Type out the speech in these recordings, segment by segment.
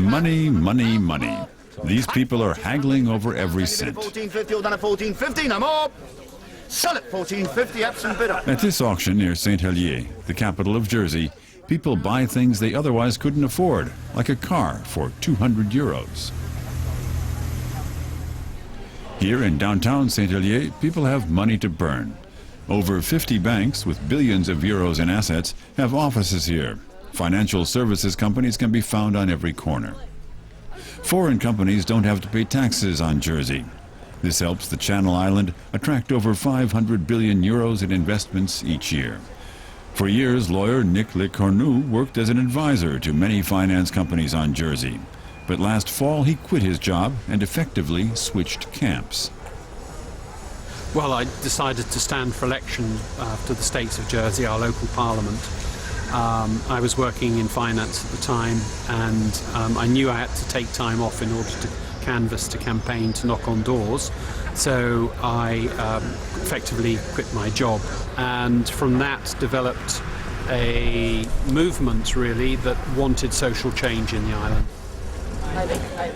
Money, money, money. These people are haggling over every cent. 14.50, all done at 14.50, no more. Sell it 14.50, absent bidder. At this auction near Saint-Helier, the capital of Jersey, people buy things they otherwise couldn't afford, like a car for 200 euros. Here in downtown Saint-Helier, people have money to burn. Over 50 banks with billions of euros in assets have offices here. Financial services companies can be found on every corner. Foreign companies don't have to pay taxes on Jersey. This helps the Channel Island attract over 500 billion euros in investments each year. For years, lawyer Nick Le Cornu worked as an advisor to many finance companies on Jersey. But last fall, he quit his job and effectively switched camps. Well, I decided to stand for election to the States of Jersey, our local parliament. I was working in finance at the time, and I knew I had to take time off in order to canvass, to campaign, to knock on doors. So I effectively quit my job, and from that developed a movement, really, that wanted social change in the island.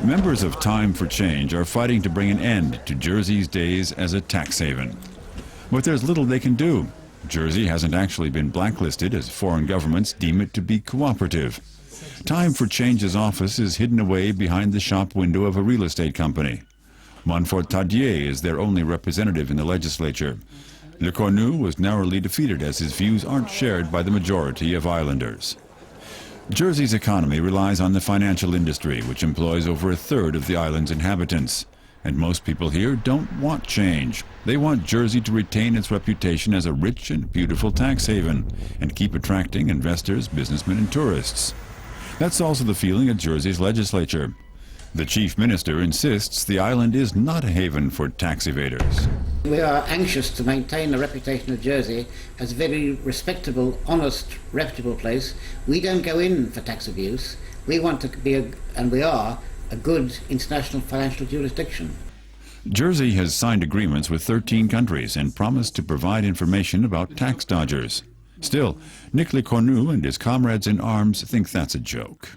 Members of Time for Change are fighting to bring an end to Jersey's days as a tax haven. But there's little they can do. Jersey hasn't actually been blacklisted, as foreign governments deem it to be cooperative. Time for Change's office is hidden away behind the shop window of a real estate company. Montfort Tadier is their only representative in the legislature. Le Cornu was narrowly defeated, as his views aren't shared by the majority of islanders. Jersey's economy relies on the financial industry, which employs over a third of the island's inhabitants. And most people here don't want change. They want Jersey to retain its reputation as a rich and beautiful tax haven and keep attracting investors, businessmen, and tourists. That's also the feeling at Jersey's legislature. The chief minister insists the island is not a haven for tax evaders. We are anxious to maintain the reputation of Jersey as a very respectable, honest, reputable place. We don't go in for tax abuse. We want to be, and we are, a good international financial jurisdiction. Jersey has signed agreements with 13 countries and promised to provide information about tax dodgers. Still, Nick Le Cornu and his comrades in arms think that's a joke.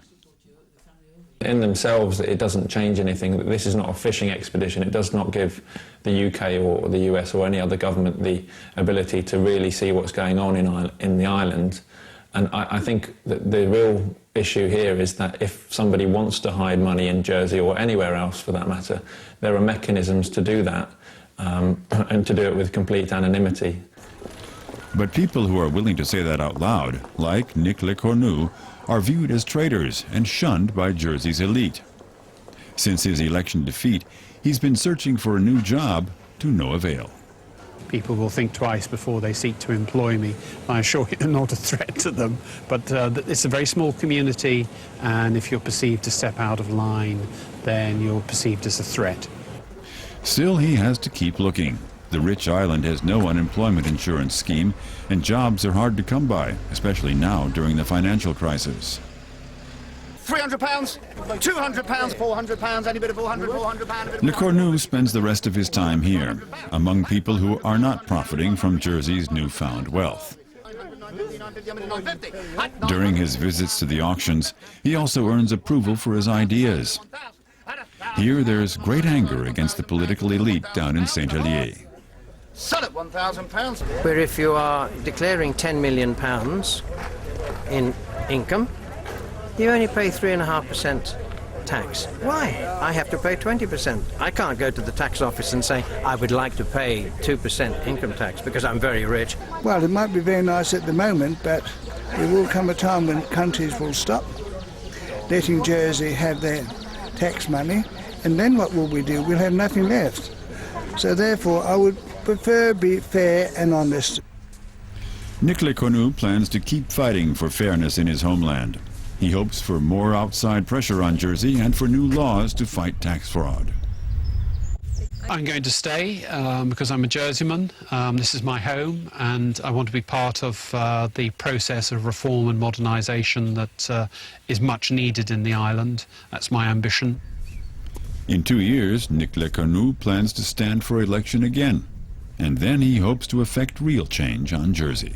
In themselves, it doesn't change anything. This is not a fishing expedition. It does not give the UK or the US or any other government the ability to really see what's going on in the island. And I think that the real issue here is that if somebody wants to hide money in Jersey or anywhere else for that matter, there are mechanisms to do that and to do it with complete anonymity. But people who are willing to say that out loud, like Nick Le Cornu, are viewed as traitors and shunned by Jersey's elite. Since his election defeat, he's been searching for a new job to no avail. People will think twice before they seek to employ me. I assure you I'm not a threat to them, but it's a very small community, and if you're perceived to step out of line, then you're perceived as a threat. Still, he has to keep looking. The rich island has no unemployment insurance scheme, and jobs are hard to come by, especially now during the financial crisis. £300, £200, £400, any bit of £400. Le Cornu spends the rest of his time here, among people who are not profiting from Jersey's newfound wealth. During his visits to the auctions, he also earns approval for his ideas. Here there's great anger against the political elite down in Saint-Helier. Sell it £1,000. Where if you are declaring £10 million in income, you only pay 3.5% tax. Why? I have to pay 20%. I can't go to the tax office and say, I would like to pay 2% income tax because I'm very rich. Well, it might be very nice at the moment, but there will come a time when countries will stop letting Jersey have their tax money, and then what will we do? We'll have nothing left. So therefore, I would prefer be fair and honest. Nick Le Cornu plans to keep fighting for fairness in his homeland. He hopes for more outside pressure on Jersey and for new laws to fight tax fraud. I'm going to stay because I'm a Jerseyman. This is my home, and I want to be part of the process of reform and modernisation that is much needed in the island. That's my ambition. In 2 years, Nick Le Cornu plans to stand for election again, and then he hopes to effect real change on Jersey.